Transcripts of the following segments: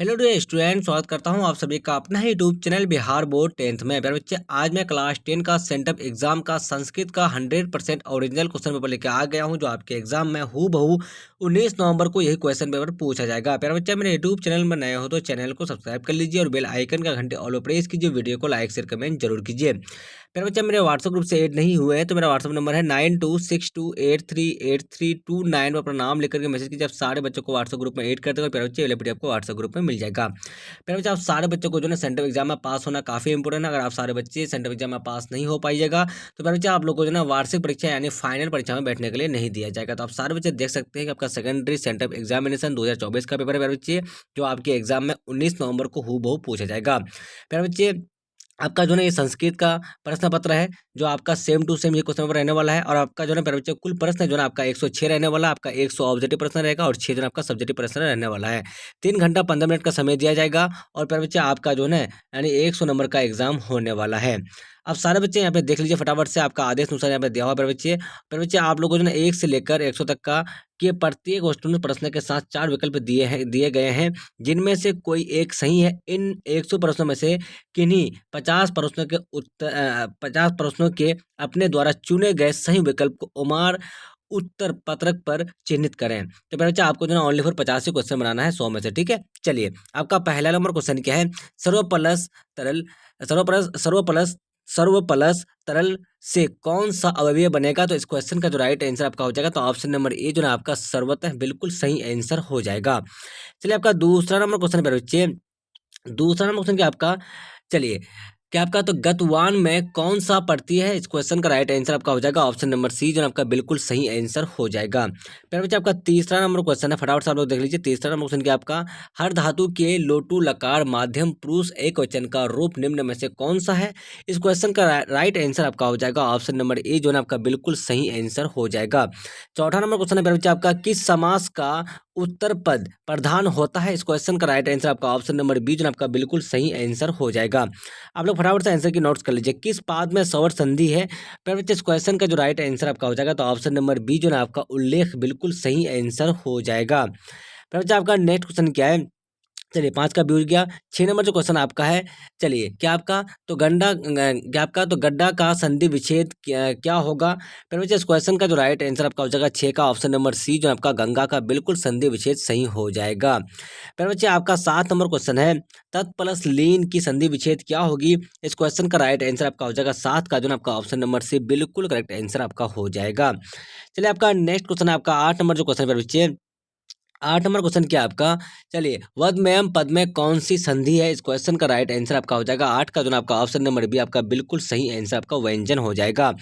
Hello dear student, स्वागत करता हूं आप सभी का अपना ही YouTube channel Bihar board 10th में। प्यारे बच्चे, आज मैं क्लास 10 का सेंटअप एग्जाम का संस्कृत का 100% ओरिजिनल क्वेश्चन पेपर लेके आ गया हूं, जो आपके एग्जाम में हूबहू 19 नवंबर को यही क्वेश्चन पेपर पूछा जाएगा। प्यारे बच्चे, मेरे यूट्यूब चैनल में नए हो तो चैनल को सब्सक्राइब कर लीजिए और बेल आइकन का घंटे ऑल प्रेस कीजिए। वीडियो को लाइक शेयर कमेंट जरूर कीजिए। प्यारे बच्चे, मेरे व्हाट्सएप ग्रुप से ऐड नहीं हुए हैं तो मेरा व्हाट्सएप नंबर है 9262838329 पर अपना नाम लिख करके मैसेज कीजिए। आप सारे बच्चों को व्हाट्सएप ग्रुप में ऐड कर देगा। प्यारे बच्चे, पीडीएफ आपको व्हाट्सएप ग्रुप में मिल जाएगा। प्यारे बच्चे, आप सारे बच्चों को जो है सेंट्रल एग्जाम में पास होना काफी इंपॉर्टेंट है। अगर आप सारे बच्चे सेंट्रल एग्जाम में पास नहीं हो पाइएगा तो प्यारे बच्चे, आप लोग को जो है वार्षिक परीक्षा यानी फाइनल परीक्षा में बैठने के लिए नहीं दिया जाएगा। तो आप सारे बच्चे देख सकते हैं कि आपका सेकेंडरी सेंट्रल एग्जामिनेशन 2024 का पेपर है प्यारे बच्चे, जो आपके एग्जाम में 19 नवंबर को हूबहू पूछा जाएगा। प्यारे बच्चे, आपका जो है ये संस्कृत का प्रश्न पत्र है, जो आपका सेम टू सेम ये क्वेश्चन पेपर रहने वाला है। और आपका जो है प्यारे बच्चे, कुल प्रश्न है जो है आपका 106 रहने वाला है। आपका 100 ऑब्जेक्टिव प्रश्न रहेगा और 6 जो है आपका सब्जेक्टिव प्रश्न रहने वाला है। 3 घंटा 15 मिनट का समय दिया जाएगा और प्यारे बच्चे, आपका जो है यानी 100 नंबर का एग्जाम होने वाला है। आप सारे बच्चे यहाँ पे देख लीजिए फटाफट से, आपका आदेश अनुसार यहाँ पे दिया हुआ है। प्यारे बच्चे, आप लोगों को जो है 1 से लेकर 100 तक का के प्रत्येक वस्तु प्रश्न के साथ 4 विकल्प दिए गए हैं, जिनमें से कोई एक सही है। इन 100 प्रश्नों में से किन्हीं 50 प्रश्नों के अपने द्वारा चुने गए सही विकल्प को उमार उत्तर पत्रक पर चिन्हित करें। तो प्यारे बच्चे, आपको जो है ओनली फॉर 50 क्वेश्चन बनाना है 100 में से, ठीक है। चलिए, आपका पहला नंबर क्वेश्चन क्या है? सर्वप्लस तरल सर्वप्लस सर्वप्लस सर्वप्लस तरल से कौन सा अवयव बनेगा? तो इस क्वेश्चन का जो राइट आंसर आपका हो जाएगा, तो ऑप्शन नंबर ए जो है आपका सर्वत है, बिल्कुल सही आंसर हो जाएगा। चलिए, आपका दूसरा नंबर क्वेश्चन प्यारे बच्चे, दूसरा नंबर क्वेश्चन क्या आपका? चलिए, क्या आपका तो गतवान में कौन सा पड़ती है? इस क्वेश्चन का राइट आंसर आपका हो जाएगा ऑप्शन नंबर सी, जो आपका बिल्कुल सही आंसर हो जाएगा। प्यारे बच्चे, आपका तीसरा नंबर क्वेश्चन है, फटाफट से आप लोग देख लीजिए। तीसरा नंबर क्वेश्चन क्या आपका? हर धातु के लोटू लकार माध्यम पुरुष एक वचन का रूप निम्न में से कौन सा है? इस क्वेश्चन का राइट आंसर आपका हो जाएगा ऑप्शन नंबर ए, जो आपका बिल्कुल सही आंसर हो जाएगा। चौथा नंबर क्वेश्चन है प्यारे बच्चे, आपका किस समास का उत्तर पद प्रधान होता है? इस क्वेश्चन का राइट आंसर आपका ऑप्शन नंबर बी, जो आपका बिल्कुल सही आंसर हो जाएगा। आप लोग फटाफट से आंसर की नोट्स कर लीजिए। किस पाद में सवर संधि है? प्यारे बच्चे, इस क्वेश्चन का जो राइट आंसर आपका हो जाएगा, तो ऑप्शन नंबर बी जो है आपका उल्लेख बिल्कुल सही आंसर हो जाएगा। प्यारे बच्चे, आपका नेक्स्ट क्वेश्चन क्या है? चलिए, 5 का भी हो गया। 6 नंबर जो क्वेश्चन आपका है, चलिए, क्या आपका तो गड्ढा का संधि विच्छेद क्या होगा? फिर बच्चे, इस क्वेश्चन का जो राइट आंसर आपका हो जाएगा 6 का ऑप्शन नंबर सी, जो आपका गंगा का बिल्कुल संधि विच्छेद सही हो जाएगा। फिर बच्चे, आपका 7 नंबर क्वेश्चन है, तत् प्लस लीन की संधि विच्छेद क्या होगी? इस क्वेश्चन का राइट आंसर आपका हो जाएगा 7 का जो आपका ऑप्शन नंबर सी, बिल्कुल करेक्ट आंसर आपका हो जाएगा। चलिए, आपका नेक्स्ट क्वेश्चन है आपका 8 नंबर जो क्वेश्चन है बच्चे, 8 नंबर क्वेश्चन क्या आपका? चलिए, वद में एवं पद में कौन सी संधि है? इस क्वेश्चन का राइट आंसर आपका हो जाएगा 8 का जो आपका ऑप्शन नंबर बी, आपका बिल्कुल सही आंसर आपका व्यंजन हो जाएगा।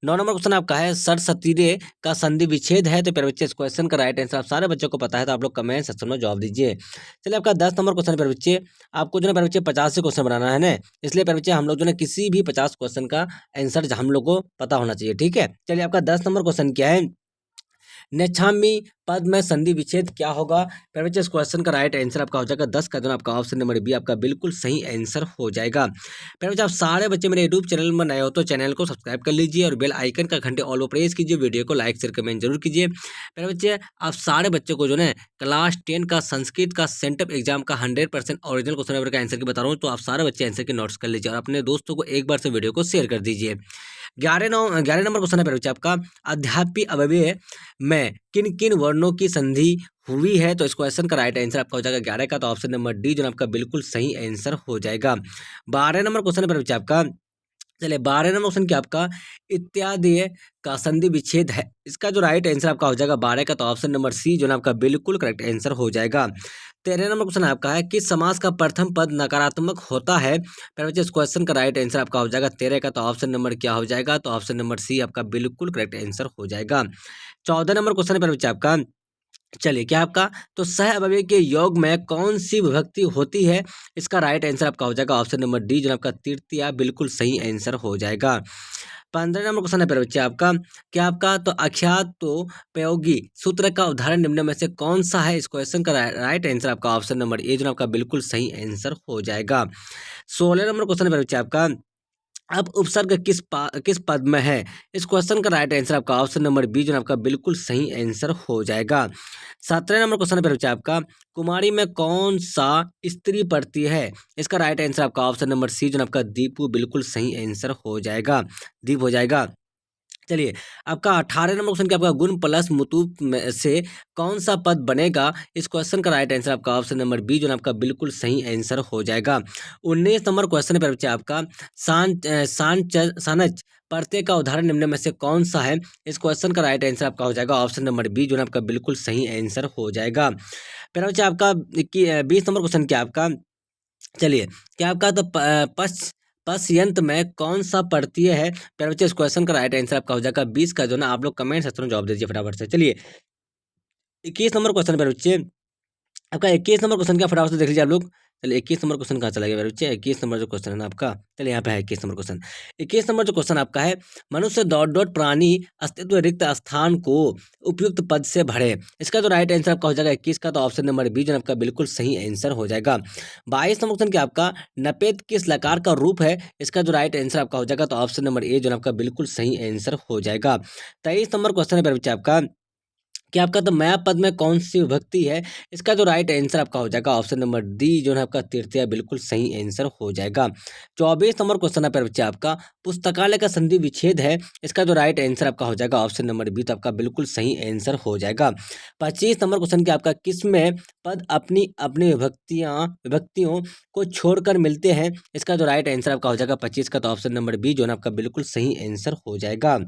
9 नंबर क्वेश्चन आपका है, सरसतीरे का संधि विच्छेद है। तो प्यारे बच्चे, इस क्वेश्चन का राइट आंसर आप सारे बच्चों को पता है, तो आप लोग कमेंट सेक्शन में जवाब दीजिए। चलिए, आपका 10 नंबर क्वेश्चन प्यारे बच्चे, आपको जो है प्यारे बच्चे 50 क्वेश्चन बनाना है ना, इसलिए प्यारे बच्चे हम लोग जो है किसी भी 50 क्वेश्चन का आंसर हम लोग को पता होना चाहिए, ठीक है। चलिए, आपका 10 नंबर क्वेश्चन क्या है? नेच्छामी पद में संधि विच्छेद क्या होगा? प्यारे बच्चे, इस क्वेश्चन का राइट आंसर आपका हो जाएगा 10 का जो आपका ऑप्शन नंबर बी, आपका बिल्कुल सही आंसर हो जाएगा। प्यारे बच्चे, आप सारे बच्चे मेरे यूट्यूब चैनल में नए हो तो चैनल को सब्सक्राइब कर लीजिए और बेल आइकन का घंटे ऑल प्रेस कीजिए। वीडियो को लाइक शेयर कमेंट जरूर कीजिए। प्यारे बच्चे, आप सारे बच्चों को जो है क्लास 10 का संस्कृत का सेंटअप एग्जाम का 100% ओरिजिनल क्वेश्चन पेपर का आंसर की बता रहा हूँ, तो आप सारे बच्चे आंसर के नोट्स कर लीजिए और अपने दोस्तों को एक बार से वीडियो को शेयर कर दीजिए। 11 नंबर क्वेश्चन है प्यारे बच्चे आपका, अध्यापी अव्यय में किन किन वर्णों की संधि हुई है? तो इस क्वेश्चन का राइट आंसर आपका हो जाएगा 11 का, तो ऑप्शन नंबर डी जो आपका बिल्कुल सही आंसर हो जाएगा। 12 नंबर क्वेश्चन है प्यारे बच्चे आपका, चलिए, 12 नंबर क्वेश्चन क्या आपका? इत्यादि का संधि विच्छेद है। इसका जो राइट आंसर आपका हो जाएगा 12 का, तो ऑप्शन नंबर सी जो आपका बिल्कुल करेक्ट आंसर हो जाएगा। 13 नंबर क्वेश्चन आपका है, किस समास का प्रथम पद नकारात्मक होता है? प्यारे बच्चे, इस क्वेश्चन का राइट आंसर आपका हो जाएगा 13 का, तो ऑप्शन नंबर क्या हो जाएगा? तो ऑप्शन नंबर सी आपका बिल्कुल करेक्ट आंसर हो जाएगा। 14 नंबर क्वेश्चन है प्यारे बच्चे आपका, चलिए, क्या आपका तो सह अवयवी के योग में कौन सी विभक्ति होती है? इसका राइट आंसर आपका हो जाएगा ऑप्शन नंबर डी, जो आपका तृतीया बिल्कुल सही आंसर हो जाएगा। 15 नंबर क्वेश्चन है प्यारे बच्चे आपका, क्या आपका तो अख्यात तो प्रयोगी सूत्र का उदाहरण निम्न में से कौन सा है? इस क्वेश्चन का राइट आंसर आपका ऑप्शन नंबर ए, जो आपका बिल्कुल सही आंसर हो जाएगा। 16 नंबर क्वेश्चन है प्यारे बच्चे आपका, अब उपसर्ग किस पद में है? इस क्वेश्चन का राइट आंसर आपका ऑप्शन नंबर बी जो है आपका बिल्कुल सही आंसर हो जाएगा। 17 नंबर क्वेश्चन पे बच्चा आपका कुमारी में कौन सा स्त्री पढ़ती है? इसका राइट आंसर आपका ऑप्शन नंबर सी जो है आपका दीपू बिल्कुल सही आंसर हो जाएगा। दीप हो जाएगा। चलिए, आपका 18 नंबर क्वेश्चन क्या आपका गुण प्लस मुतूब में से कौन सा पद बनेगा? इस क्वेश्चन का राइट आंसर आपका ऑप्शन नंबर बी जो है आपका बिल्कुल सही आंसर हो जाएगा। 19 नंबर क्वेश्चन पर बच्चे आपका सानच प्रत्यय का उदाहरण निम्न में से कौन सा है? इस क्वेश्चन का राइट आंसर आपका हो जाएगा ऑप्शन नंबर बी जो है आपका बिल्कुल सही आंसर हो जाएगा। फिर बच्चे आपका 20 नंबर क्वेश्चन क्या आपका, चलिए, क्या आपका तो पश्यंत में कौन सा प्रत्यय है? प्यारे बच्चे इस क्वेश्चन का राइट आंसर आपका हो जाएगा 20 का जो ना आप लोग कमेंट सेक्शन में जवाब दीजिए फटाफट से। चलिए, 21 नंबर क्वेश्चन प्यारे बच्चे आपका 21 नंबर क्वेश्चन क्या फटाफट से देख लीजिए आप लोग। चलिए, 21 नंबर क्वेश्चन कहाँ चला गया मेरे बच्चे? 21 नंबर जो क्वेश्चन है ना आपका, चलिए यहाँ पे है 21 नंबर क्वेश्चन। 21 नंबर जो क्वेश्चन आपका है, मनुष्य डॉट डॉट प्राणी अस्तित्व रिक्त स्थान को उपयुक्त पद से भरे। इसका जो राइट आंसर आपका हो जाएगा 21 का, तो ऑप्शन नंबर बी जो आपका बिल्कुल सही आंसर हो जाएगा। 22 नंबर क्वेश्चन क्या आपका, नपेत किस लकार का रूप है? इसका जो राइट आंसर आपका हो जाएगा, तो ऑप्शन नंबर ए जो आपका बिल्कुल सही आंसर हो जाएगा। 23 नंबर क्वेश्चन है मेरे बच्चे आपका, कि आपका तो मैं पद में कौन सी विभक्ति है? इसका जो राइट आंसर आपका हो जाएगा ऑप्शन नंबर डी जो है आपका तृतीय बिल्कुल सही आंसर हो जाएगा। 24 नंबर क्वेश्चन है बच्चे आपका, पुस्तकालय का संधि विच्छेद है। इसका जो राइट आंसर आपका हो जाएगा ऑप्शन नंबर बी, तो आपका बिल्कुल सही आंसर हो जाएगा। 25 नंबर क्वेश्चन क्या आपका, किसमें पद अपनी अपनी विभक्तियों को छोड़कर मिलते हैं? इसका जो राइट आंसर आपका हो जाएगा 25 का, तो ऑप्शन नंबर बी जो है आपका बिल्कुल सही आंसर हो जाएगा।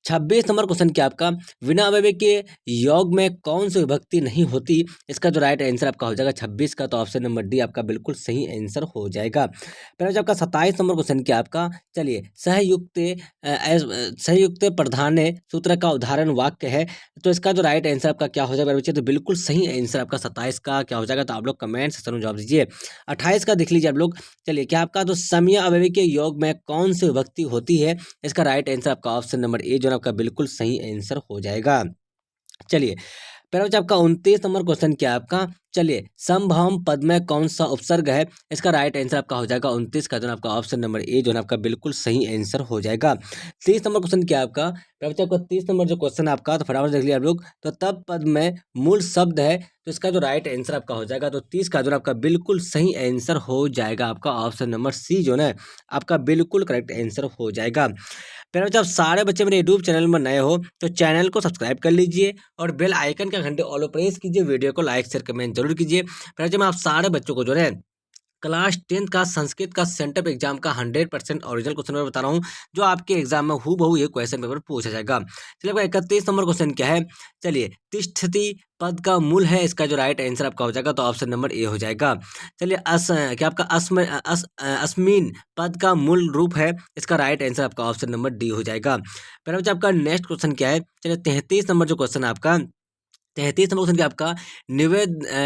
26 नंबर क्वेश्चन क्या आपका, बिना अव्यय के योग में कौन सी विभक्ति नहीं होती? इसका जो राइट आंसर आपका हो जाएगा 26 का, तो ऑप्शन नंबर डी आपका बिल्कुल सही आंसर हो जाएगा। फिर जो आपका 27 नंबर क्वेश्चन क्या आपका, चलिए, सहयुक्त प्रधान सूत्र का उदाहरण वाक्य है। तो इसका जो राइट आंसर आपका क्या हो जाएगा बच्चे? तो बिल्कुल सही आंसर आपका 27 का क्या हो जाएगा, तो आप लोग कमेंट सेक्शन में जवाब दीजिए। 28 का देख लीजिए आप लोग। चलिए, क्या आपका तो समय अव्यय के योग में कौन सी विभक्ति होती है? इसका राइट आंसर आपका ऑप्शन नंबर ए जो आपका बिल्कुल सही आंसर हो जाएगा। चलिए, फिर बच्चा आपका 29 नंबर क्वेश्चन क्या है आपका, चलिए, समभाव पद में कौन सा उपसर्ग है? इसका राइट आंसर आपका हो जाएगा 29 का, जो आपका ऑप्शन नंबर ए जो है आपका बिल्कुल सही आंसर हो जाएगा। 30 नंबर क्वेश्चन क्या है आपका, फिर बच्चा आपका 30 नंबर जो क्वेश्चन है आपका, तो फटाफट देख लिया आप लोग। तो तब पद में मूल शब्द है, तो इसका जो राइट आंसर आपका हो जाएगा, तो 30 का जो आपका बिल्कुल सही आंसर हो जाएगा आपका ऑप्शन नंबर सी जो है आपका बिल्कुल करेक्ट आंसर हो जाएगा। फिर जब सारे बच्चे मेरे यूट्यूब चैनल में नए हो तो चैनल को सब्सक्राइब कर लीजिए और बेल आइकन का घंटे ऑल प्रेस कीजिए, वीडियो को लाइक शेयर कमेंट जरूर कीजिए। फिर जब मैं आप सारे बच्चों को जो है क्लास 10th का संस्कृत का सेंटअप एग्जाम का 100% ओरिजिनल क्वेश्चन पेपर बता रहा हूँ, जो आपके एग्जाम में हूबहू ये क्वेश्चन पेपर पूछा जाएगा। चलिए, आपका 31 नंबर क्वेश्चन क्या है, चलिए, तिष्ठति पद का मूल है। इसका जो राइट आंसर आपका हो जाएगा, तो ऑप्शन नंबर ए हो जाएगा। चलिए, क्या आपका अस्मिन पद का मूल रूप है? इसका राइट आंसर आपका ऑप्शन नंबर डी हो जाएगा। फिर बच्चा आपका नेक्स्ट क्वेश्चन क्या है, चलिए, 33 नंबर जो क्वेश्चन है आपका, 33 नंबर क्वेश्चन क्या आपका,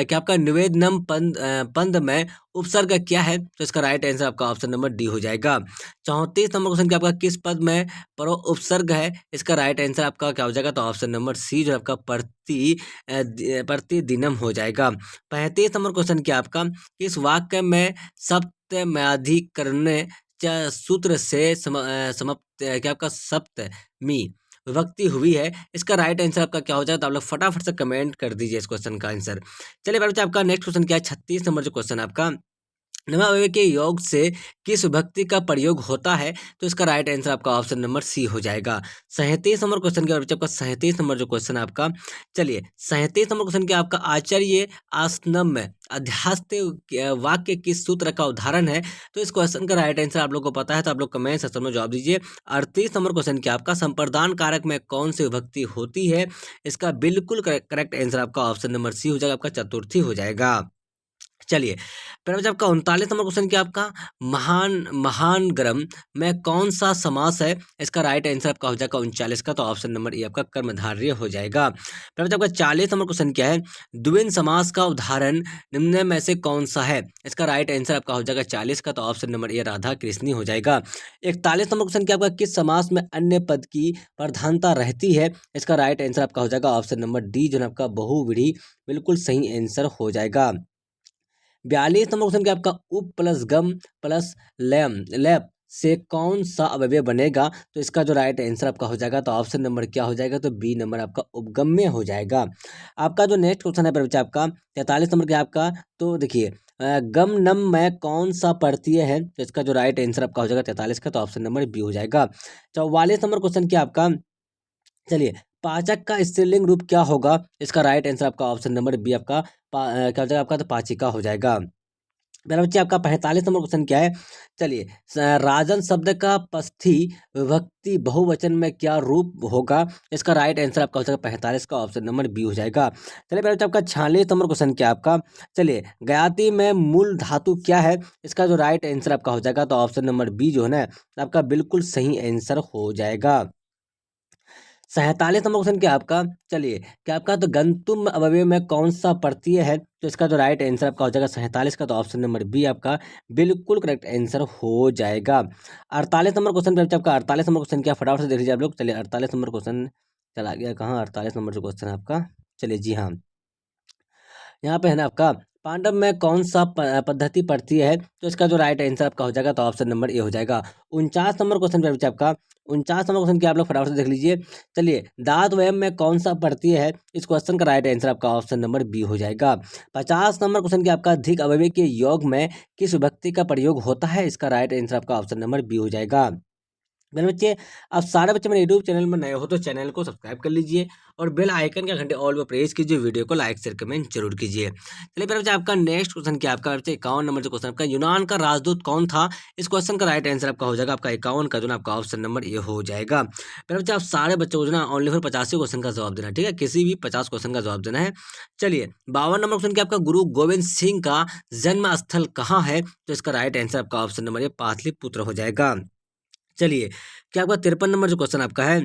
क्या आपका निवेदनम पंद में उपसर्ग क्या है? तो इसका राइट आंसर आपका ऑप्शन नंबर डी हो जाएगा। 34 नंबर क्वेश्चन क्या आपका, किस पद में परो उपसर्ग है? इसका राइट आंसर आपका क्या हो जाएगा, तो ऑप्शन नंबर सी जो आपका प्रतिदिनम हो जाएगा। 35 नंबर क्वेश्चन क्या आपका, किस वाक्य में सप्तम्याधिकरण सूत्र से समाप्त क्या आपका सप्तमी विभक्ति हुई है? इसका राइट आंसर आपका क्या हो जाएगा, तो आप लोग फटाफट से कमेंट कर दीजिए इस क्वेश्चन का आंसर। चलिए बच्चे, आपका नेक्स्ट क्वेश्चन क्या है, 36 नंबर जो क्वेश्चन आपका, नवावयव के योग से किस विभक्ति का प्रयोग होता है? तो इसका राइट आंसर आपका ऑप्शन नंबर सी हो जाएगा। 37 नंबर क्वेश्चन के बच्चे आपका 37 नंबर जो क्वेश्चन है आपका, चलिए, 37 नंबर क्वेश्चन क्या आपका, आचार्य आसनम में अध्यास्त वाक्य किस सूत्र का उदाहरण है? तो इस क्वेश्चन का राइट आंसर आप लोग को पता है, तो आप लोग कमेंट सेक्शन में जवाब दीजिए। 38 नंबर क्वेश्चन क्या आपका, संप्रदान कारक में कौन सी विभक्ति होती है? इसका बिल्कुल करेक्ट आंसर आपका ऑप्शन नंबर सी हो जाएगा, आपका चतुर्थी हो जाएगा। चलिए, फिर बच्चा आपका 39 नंबर क्वेश्चन क्या आपका, महान महानगरम में कौन सा समास है? इसका राइट आंसर आपका हो जाएगा 39 का, तो ऑप्शन नंबर ए आपका कर्मधारय हो जाएगा। फिर बच्चा आपका 40 नंबर क्वेश्चन क्या है, द्विन समास का उदाहरण निम्न में से कौन सा है? इसका राइट आंसर आपका हो जाएगा 40 का, तो option number A Radha Krishni हो जाएगा। 41 नंबर क्वेश्चन क्या आपका, किस समास में अन्य पद की प्रधानता रहती है? इसका राइट आंसर आपका हो जाएगा ऑप्शन नंबर डी जो है आपका बहुव्रीहि बिल्कुल सही आंसर हो जाएगा। 42 नंबर क्वेश्चन क्या आपका, उप प्लस गम प्लस लैम लैप से कौन सा अवयव बनेगा? तो इसका जो राइट आंसर आपका हो जाएगा, तो ऑप्शन नंबर क्या हो जाएगा? तो बी नंबर आपका उपगम्य हो जाएगा। आपका जो नेक्स्ट क्वेश्चन है बच्चा आपका 43 नंबर का आपका, तो देखिए गम नम में कौन सा प्रत्यय है? तो इसका जो राइट आंसर आपका हो जाएगा 43 का, तो ऑप्शन नंबर बी हो जाएगा। 44 नंबर क्वेश्चन क्या आपका, चलिए पाचक का स्त्रीलिंग रूप क्या होगा? इसका राइट आंसर आपका ऑप्शन नंबर बी आपका क्या हो जाएगा आपका? तो पाचिका हो जाएगा। मेरा बच्चे आपका 45 नंबर क्वेश्चन क्या है? चलिए राजन शब्द का पस्थी विभक्ति बहुवचन में क्या रूप होगा? इसका राइट आंसर आपका हो जाएगा 45 का, ऑप्शन नंबर बी हो जाएगा। चलिए मेरा बच्चा आपका 46 नंबर क्वेश्चन क्या है आपका, चलिए गयाति में मूल धातु क्या है? इसका जो राइट आंसर आपका हो जाएगा, तो ऑप्शन नंबर बी जो है ना आपका बिल्कुल सही आंसर हो जाएगा। 47 नंबर क्वेश्चन क्या आपका, चलिए क्या आपका, तो गंतुम अवयव में कौन सा प्रत्यय है? तो इसका जो राइट आंसर आपका हो जाएगा 47 का, तो ऑप्शन नंबर बी आपका बिल्कुल करेक्ट आंसर हो जाएगा। 48 नंबर क्वेश्चन पे आपका 48 नंबर क्वेश्चन क्या, फटाफट से देख लीजिए आप लोग। चलिए 48 नंबर क्वेश्चन चला गया कहाँ? 48 नंबर जो क्वेश्चन है आपका, चलिए जी हाँ, यहाँ पे है ना आपका पांडव में कौन सा पद्धति पड़ती है? तो इसका जो राइट आंसर आपका हो जाएगा, तो ऑप्शन नंबर ए हो जाएगा। 49 नंबर क्वेश्चन पे आपका 49 नंबर क्वेश्चन क्या, आप लोग फटाफट से देख लीजिए। चलिए दात वयम में कौन सा पड़ती है? इस क्वेश्चन का राइट आंसर आपका ऑप्शन नंबर बी हो जाएगा। 50 नंबर क्वेश्चन क्या आपका, अधिक अवयवी के योग में किस विभक्ति का प्रयोग होता है? इसका राइट आंसर आपका ऑप्शन नंबर बी हो जाएगा। मेरे बच्चे, अब सारे बच्चे मेरे यूट्यूब चैनल में नए हो तो चैनल को सब्सक्राइब कर लीजिए और बेल आइकन का घंटे ऑल पर प्रेस कीजिए, वीडियो को लाइक शेयर कमेंट जरूर कीजिए। चलिए मेरे बच्चे आपका नेक्स्ट क्वेश्चन क्या आपका बच्चे 51 नंबर जो क्वेश्चन आपका, यूनान का राजदूत कौन था? इस क्वेश्चन का राइट आंसर आपका हो जाएगा आपका 51 का, जो ना आपका ऑप्शन नंबर ये हो जाएगा। मेरे बच्चे आप सारे बच्चों को जो ना ओनली फॉर 85 क्वेश्चन का जवाब देना है, ठीक है, किसी भी 50 क्वेश्चन का जवाब देना है। चलिए 52 नंबर क्वेश्चन क्या आपका, गुरु गोविंद सिंह का जन्म स्थल कहाँ है? तो इसका राइट आंसर आपका ऑप्शन नंबर ये पाटलिपुत्र हो जाएगा। चलिए क्या आपका 53 नंबर जो क्वेश्चन आपका है,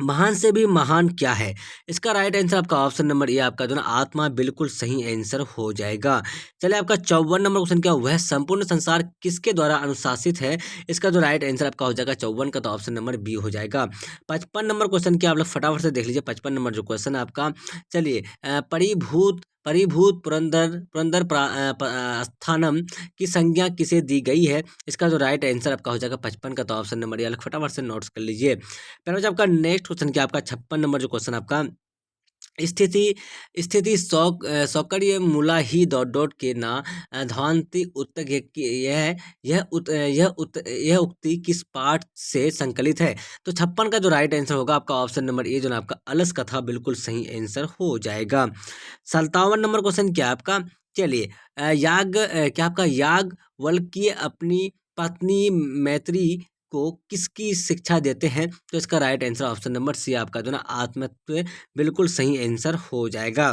महान से भी महान क्या है? इसका राइट आंसर आपका ऑप्शन नंबर ए आपका जो ना आत्मा बिल्कुल सही आंसर हो जाएगा। चलिए आपका 54 नंबर क्वेश्चन क्या, वह संपूर्ण संसार किसके द्वारा अनुशासित है? इसका जो राइट आंसर आपका हो जाएगा 54 का, तो ऑप्शन नंबर बी हो जाएगा। 55 नंबर क्वेश्चन क्या, आप लोग फटाफट से देख लीजिए 55 नंबर जो क्वेश्चन है आपका। चलिए परिभूत परिभूत पुरंदर पुरंदर स्थानम की संज्ञा किसे दी गई है? इसका जो राइट आंसर आपका हो जाएगा 55 का, तो ऑप्शन नंबर ये फटाफट से नोट्स कर लीजिए। फिर आपका नेक्स्ट क्वेश्चन क्या आपका 56 नंबर जो क्वेश्चन आपका, स्थिति स्थिति सौकर्य मूला ही डॉट डॉट के ना ध्वांति उत्तर यह उक्ति किस पाठ से संकलित है? तो 56 का जो राइट आंसर होगा आपका ऑप्शन नंबर ए, जो ना आपका अलस कथा बिल्कुल सही आंसर हो जाएगा। 57 नंबर क्वेश्चन क्या आपका, चलिए क्या आपका याज्ञवल्क्य अपनी पत्नी मैत्री को किसकी शिक्षा देते हैं? तो इसका right answer option number C आपका जो ना आत्मतत्व बिल्कुल सही आंसर हो जाएगा।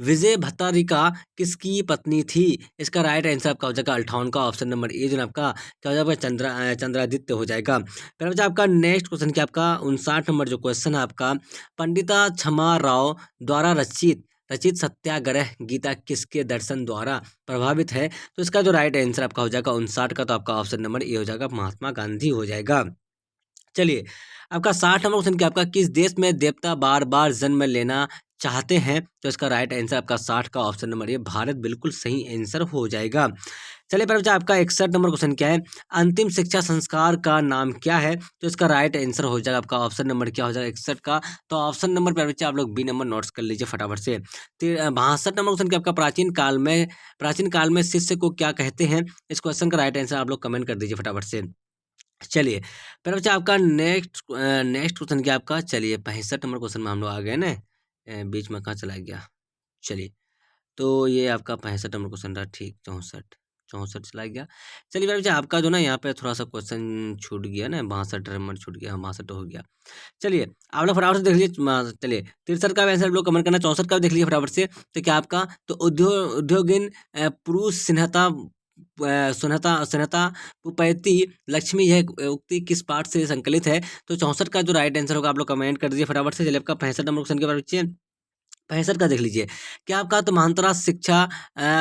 विजय भट्टारिका किसकी पत्नी थी? इसका राइट आंसर आपका हो जाएगा 58 का, ऑप्शन नंबर ए, जो आपका क्या हो जाएगा चंद्रादित्य हो जाएगा। फिर बच्चा आपका नेक्स्ट क्वेश्चन क्या आपका 59 नंबर जो क्वेश्चन है आपका, पंडिता क्षमा राव द्वारा रचित रचित सत्याग्रह गीता किसके दर्शन द्वारा प्रभावित है? तो इसका जो राइट आंसर आपका हो जाएगा 59 का, तो आपका ऑप्शन नंबर ए हो जाएगा, महात्मा गांधी हो जाएगा। चलिए आपका 60 नंबर क्वेश्चन क्या आपका, किस देश में देवता बार बार जन्म लेना चाहते हैं? तो इसका राइट आंसर आपका 60 का, ऑप्शन नंबर ये भारत बिल्कुल सही आंसर हो जाएगा। चलिए पर बच्चा आपका 61 नंबर क्वेश्चन क्या है, अंतिम शिक्षा संस्कार का नाम क्या है? तो इसका राइट आंसर हो जाएगा आपका ऑप्शन नंबर क्या हो जाएगा 61 का, तो ऑप्शन नंबर पर बच्चा आप लोग बी नंबर नोट्स कर लीजिए फटाफट से। 62 नंबर क्वेश्चन क्या आपका, प्राचीन काल में शिष्य को क्या कहते हैं? इस क्वेश्चन का राइट आंसर आप लोग कमेंट कर दीजिए फटाफट से। चलिए फिर बच्चा आपका नेक्स्ट क्वेश्चन क्या आपका, चलिए 65 नंबर क्वेश्चन में हम लोग आ गए ना, बीच में कहाँ चला गया, चलिए तो ये आपका 65 नंबर क्वेश्चन था, ठीक 64 चला गया। चलिए फिर बच्चा आपका जो ना यहाँ पे थोड़ा सा क्वेश्चन छूट गया ना, 62 नंबर छूट गया, 62 हो गया। चलिए आप लोग फटाफट से देख लीजिए, चलिए 63 का भी आंसर आप लोग कमेंट करना, 64 का भी देख लीजिए फटाफट से। तो क्या आपका, तो उद्योगिन पुरुष सिन्हता सुनहता सुनहता पुपैती लक्ष्मी, यह उक्ति किस पाठ से संकलित है? तो 64 का जो राइट आंसर होगा आप लोग कमेंट कर दीजिए फटाफट से। चलिए आपका 65 नंबर क्वेश्चन के बारे में 65 का देख लीजिए, क्या आपका, तो महांतरा शिक्षा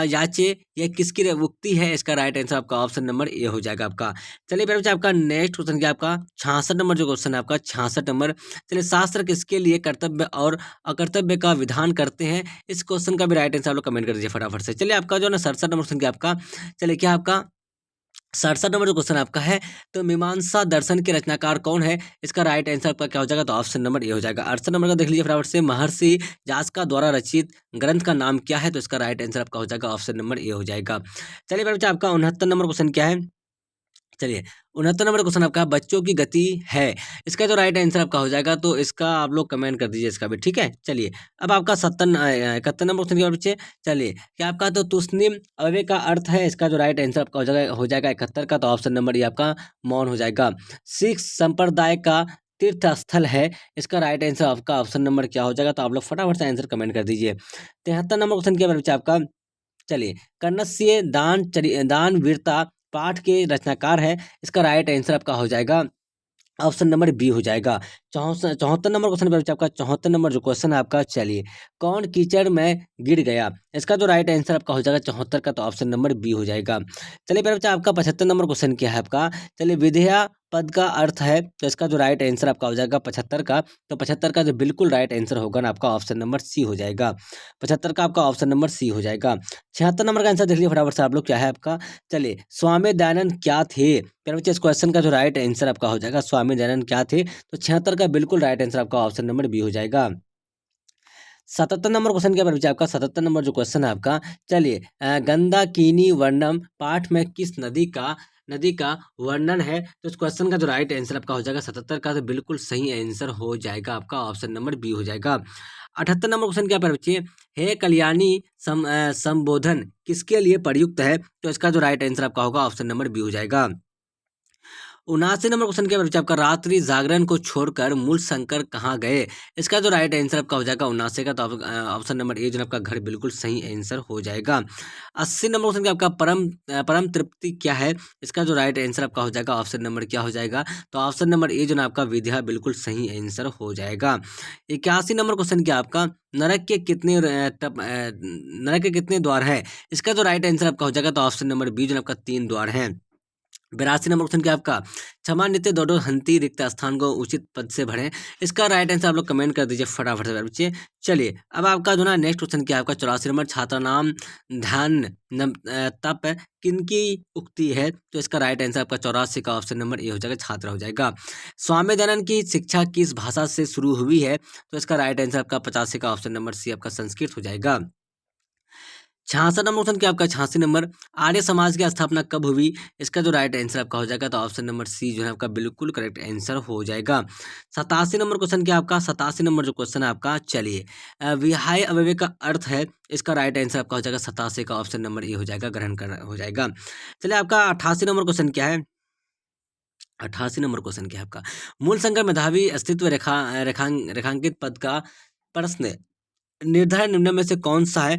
याचे यह किसकी उक्ति है? इसका राइट आंसर आपका ऑप्शन नंबर ए हो जाएगा आपका। चलिए फिर बच्चा आपका नेक्स्ट क्वेश्चन क्या आपका 66 नंबर जो क्वेश्चन है आपका 66 नंबर, चलिए शास्त्र किसके लिए कर्तव्य और अकर्तव्य का विधान करते हैं? इस क्वेश्चन का भी राइट आंसर आप लोग कमेंट कर दीजिए फटाफट से। चलिए आपका जो है ना 67 नंबर क्वेश्चन क्या आपका, चलिए क्या आपका 67 नंबर जो क्वेश्चन आपका है, तो मीमांसा दर्शन के रचनाकार कौन है? इसका राइट आंसर आपका क्या हो जाएगा? तो ऑप्शन नंबर ए हो जाएगा। 68 नंबर का देख लीजिए फटाफट से, महर्षि यास्का द्वारा रचित ग्रंथ का नाम क्या है? तो इसका राइट आंसर आपका हो जाएगा ऑप्शन नंबर ए हो जाएगा। चलिए बच्चे, आपका 69 नंबर क्वेश्चन क्या है? चलिए, 69 नंबर क्वेश्चन आपका, बच्चों की गति है, इसका जो राइट आंसर आपका हो जाएगा, तो इसका आप लोग कमेंट कर दीजिए इसका भी, ठीक है। चलिए, अब आपका 71 नंबर क्वेश्चन के बच्चे, चलिए, क्या आपका तो तुस्निम अव्यय का अर्थ है? इसका जो राइट आंसर आपका हो जाएगा 71 का, तो ऑप्शन नंबर ये आपका मौन हो जाएगा। सिख संप्रदाय का तीर्थ स्थल है, इसका राइट आंसर आपका ऑप्शन नंबर क्या हो जाएगा? तो आप लोग फटाफट से आंसर कमेंट कर दीजिए। 73 नंबर क्वेश्चन क्या है बच्चे आपका? चलिए, कन्नस्य दान वीरता पाठ के रचनाकार है, इसका राइट आंसर आपका हो जाएगा ऑप्शन नंबर बी हो जाएगा। 74 नंबर क्वेश्चन पे आपका, 74 नंबर जो क्वेश्चन है आपका, चलिए, कौन कीचड़ में गिर गया? इसका जो राइट आंसर आपका हो जाएगा 74 का, तो ऑप्शन नंबर बी हो जाएगा। चलिए फिर बच्चा, आपका 75 नंबर क्वेश्चन क्या है आपका? चलिए, विधेया पद का अर्थ है, तो इसका जो राइट आंसर आपका हो जाएगा 75 का, तो 75 का जो बिल्कुल राइट आंसर होगा ना आपका, ऑप्शन नंबर सी हो जाएगा। 75 का आपका ऑप्शन नंबर सी हो जाएगा। 76 नंबर का आंसर देख लीजिए फटाफट से आप लोग, क्या है आपका? चलिए, स्वामी दयानंद क्या थे? फिर बच्चे, इस क्वेश्चन का जो राइट आंसर आपका हो जाएगा, स्वामी दयानंद क्या थे? तो 76 का बिल्कुल राइट आंसर आपका ऑप्शन नंबर बी हो जाएगा। 77 नंबर क्वेश्चन क्या बच्चे आपका? 77 नंबर जो क्वेश्चन है आपका, चलिए, गंदाकिनी वर्णम पाठ में किस नदी का वर्णन है? तो इस क्वेश्चन का जो राइट आंसर आपका हो जाएगा 77 का, तो बिल्कुल सही आंसर हो जाएगा आपका, ऑप्शन नंबर बी हो जाएगा। 78 नंबर क्वेश्चन क्या है बच्चे? हे कल्याणी संबोधन किसके लिए प्रयुक्त है? तो इसका जो राइट आंसर आपका होगा, ऑप्शन नंबर बी हो जाएगा। 79 नंबर क्वेश्चन क्या है बच्चे आपका? रात्रि जागरण को छोड़कर मूल शंकर कहाँ गए? इसका जो राइट आंसर आपका हो जाएगा 79 का, तो ऑप्शन नंबर ए जो आपका घर बिल्कुल सही आंसर हो जाएगा। 80 नंबर क्वेश्चन क्या आपका? परम तृप्ति क्या है? इसका जो राइट आंसर आपका हो जाएगा, ऑप्शन नंबर क्या हो जाएगा? तो ऑप्शन नंबर ए जो ना आपका विद्या बिल्कुल सही आंसर हो जाएगा। 81 नंबर क्वेश्चन क्या आपका? नरक के कितने द्वार है? इसका जो राइट आंसर आपका हो जाएगा, तो ऑप्शन नंबर बी जो आपका 3 द्वार है। 82 नंबर क्वेश्चन क्या आपका? क्षमा नित्य दौड़ो हंती रिक्त स्थान को उचित पद से भरें, इसका राइट आंसर आप लोग कमेंट कर दीजिए फटाफट से बच्चे। चलिए, अब आपका जो ना नेक्स्ट क्वेश्चन क्या है आपका? 84 नंबर, छात्रा नाम ध्यान तप किनकी उक्ति है? तो इसका राइट आंसर आपका 84 का ऑप्शन नंबर ए हो जाएगा, छात्रा हो जाएगा। स्वामी दयानंद की शिक्षा किस भाषा से शुरू हुई है? तो इसका राइट आंसर आपका 85 का ऑप्शन नंबर सी आपका संस्कृत हो जाएगा। 66 नंबर क्वेश्चन क्या आपका? 86 नंबर, आर्य समाज की स्थापना कब हुई? इसका जो राइट आंसर आपका हो जाएगा, तो ऑप्शन नंबर सी जो है आपका बिल्कुल करेक्ट आंसर हो जाएगा। 87 नंबर क्वेश्चन क्या आपका? 87 नंबर जो क्वेश्चन है आपका, चलिए, विहाय अव्यय का अर्थ है, इसका राइट आंसर आपका हो जाएगा 87 का, ऑप्शन नंबर ए हो जाएगा, ग्रहण करना हो जाएगा। चलिए, आपका 88 नंबर क्वेश्चन क्या है? 88 नंबर क्वेश्चन क्या है आपका? मूल संकर मेधावी अस्तित्व रेखांकित पद का प्रश्न निर्धारण निम्न में से कौन सा है?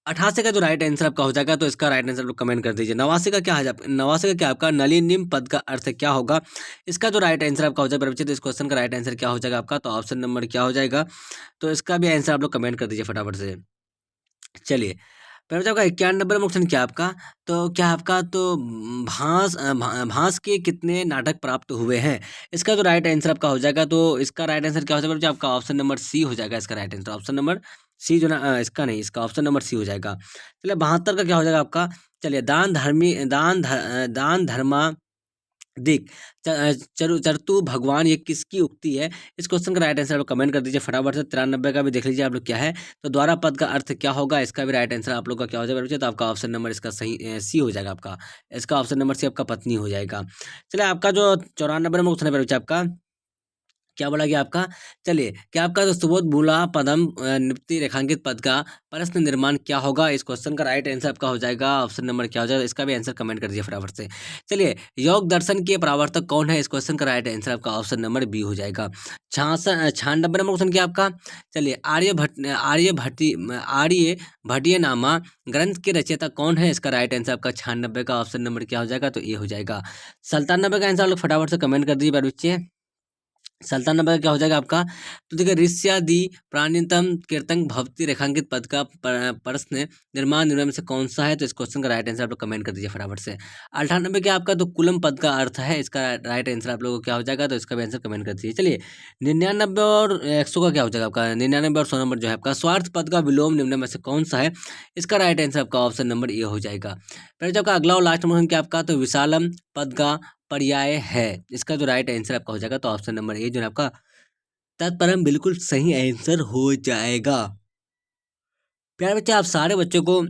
88 का जो राइट आंसर आपका हो जाएगा, तो इसका राइट आंसर लोग कमेंट कर दीजिए। 89 का क्या है? 89 का क्या आपका? नलिनीम पद का अर्थ क्या होगा? इसका जो राइट आंसर आपका हो जाएगा बच्चे, तो इस क्वेश्चन का राइट आंसर क्या हो जाएगा आपका? तो ऑप्शन नंबर क्या हो जाएगा? तो इसका भी आंसर आप लोग कमेंट कर दीजिए फटाफट से। चलिए, पहले आपका 91 नंबर क्वेश्चन क्या आपका? तो क्या आपका तो भांस के कितने नाटक प्राप्त हुए हैं? इसका जो राइट आंसर आपका हो जाएगा, तो इसका राइट आंसर क्या हो जाएगा बच्चे? आपका ऑप्शन नंबर सी हो जाएगा, इसका right answer option number C जो ना इसका नहीं, इसका ऑप्शन नंबर सी हो जाएगा। चलिए, 72 का क्या हो जाएगा आपका? चलिए, दान धर्मा देख चरतु भगवान, ये किसकी उक्ति है? इस क्वेश्चन का राइट आंसर आप कमेंट कर दीजिए फटाफट से। 93 का भी देख लीजिए आप लोग, क्या है? तो द्वारा पद का अर्थ क्या होगा? इसका भी राइट आंसर आप लोग का क्या हो जाएगा बच्चे? तो आपका ऑप्शन नंबर इसका सही सी हो जाएगा आपका, इसका ऑप्शन नंबर सी आपका पत्नी हो जाएगा। चलिए, आपका जो 94 नंबर क्वेश्चन है बच्चे आपका, क्या बोला गया आपका? चलिए, क्या आपका जो सुबोध मूला पदम निप्ति रेखांकित पद का प्रश्न निर्माण क्या होगा? इस क्वेश्चन का राइट आंसर आपका हो जाएगा, ऑप्शन नंबर क्या हो जाएगा? इसका भी आंसर कमेंट कर दीजिए फटाफट से। चलिए, योग दर्शन के प्रवर्तक कौन है? इस क्वेश्चन का राइट आंसर आपका ऑप्शन नंबर बी हो जाएगा। 96 नंबर क्वेश्चन क्या आपका? चलिए, आर्य भट्टिय नामा ग्रंथ के रचयिता कौन है? इसका राइट आंसर आपका 96 का ऑप्शन नंबर क्या हो जाएगा? तो ए हो जाएगा। 97 का आंसर आप लोग फटाफट से कमेंट कर दीजिए बच्चे। सल्तान नंबर क्या हो जाएगा आपका? तो देखिए ऋष्यादि प्राणितम कीर्तन भवती रेखांकित पद का प्रश्न निर्माण निम्न में से कौन सा है? तो इस क्वेश्चन का राइट आंसर आप लोग कमेंट कर दीजिए फटाफट से। 98 क्या आपका तो कुलम पद का अर्थ है, इसका राइट आंसर आप लोगों को क्या हो जाएगा? तो इसका भी आंसर कमेंट कर दीजिए। चलिए 99 और 100 का क्या हो जाएगा आपका? 99 और 100 नंबर जो है आपका स्वार्थ पद का विलोम निम्न में से कौन सा है? इसका राइट आंसर आपका ऑप्शन नंबर ए हो जाएगा। फिर जो आपका अगला और लास्ट नंबर क्या आपका? तो विशालम पद का पर्याय है, इसका जो राइट आंसर आपका हो जाएगा तो ऑप्शन नंबर ए जो है आपका तत्परम बिल्कुल सही आंसर हो जाएगा। प्यारे बच्चे आप सारे बच्चों को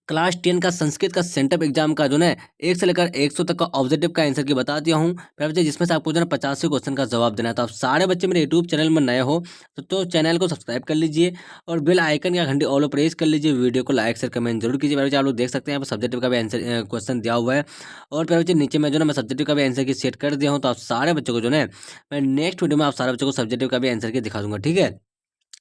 क्लास 10 का संस्कृत का सेंटअप एग्जाम का जो है 1 से लेकर 100 तक का ऑब्जेक्टिव का आंसर की बता दिया हूँ प्यारे बच्चे, जिसमें से आपको जो है 50 क्वेश्चन का जवाब देना है। तो आप सारे बच्चे मेरे यूट्यूब चैनल में नए हो तो चैनल को सब्सक्राइब कर लीजिए और बेल आइकन या घंटी ऑल प्रेस कर लीजिए। वीडियो को लाइक शेयर कमेंट जरूर कीजिए। प्यारे बच्चे आप लोग देख सकते हैं यहाँ पर सब्जेक्टिव का भी आंसर क्वेश्चन दिया हुआ है और प्यारे बच्चे नीचे में जो है मैं सब्जेक्टिव का भी आंसर की सेट कर दिया हूँ। तो आप सारे बच्चों को जो है मैं नेक्स्ट वीडियो में आप सारे बच्चों को सब्जेक्टिव का भी आंसर की दिखा दूंगा, ठीक है।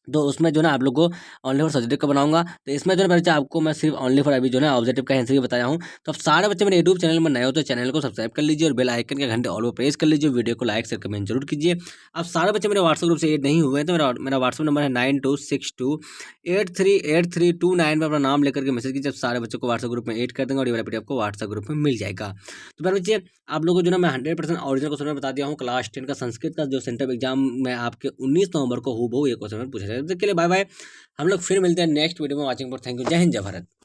तो उसमें जो है ना आप लोग को ओनली फॉर सब्जेक्टिव का बनाऊंगा। तो इसमें जो है बच्चे आपको मैं सिर्फ ओनली फॉर अभी जो है ऑब्जेक्टिव का आंसर ही बताया हूँ। तो आप सारे बच्चे मेरे यूट्यूब चैनल में नए हो तो चैनल को सब्सक्राइब कर लीजिए और बेल आइकन के घंटे ऑल पर प्रेस कर लीजिए। वीडियो को लाइक शेयर कमेंट जरूर कीजिए। आप सारे बच्चे मेरे व्हाट्सएप ग्रुप से ऐड नहीं हुए हैं तो मेरा व्हाट्सएप नंबर है 9262838329 में अपना नाम लेकर के मैसेज कीजिए। सारे बच्चों को व्हाट्सएप ग्रुप में ऐड कर देंगे और ये वाला पीडीएफ आपको व्हाट्सएप ग्रुप में मिल जाएगा। तो मेरे बच्चे आप लोगों को जो ना मैं 100% ऑरिजिनल क्वेश्चन बता दिया हूँ। क्लास 10 का संस्कृत का जो सेंटर एग्जाम में आपके 19 नवंबर को हूबहू ये क्वेश्चन पूछा जाएगा। तो के लिए बाय बाय, हम लोग फिर मिलते हैं नेक्स्ट वीडियो में। Watching for thank you. जय हिंद जय भारत।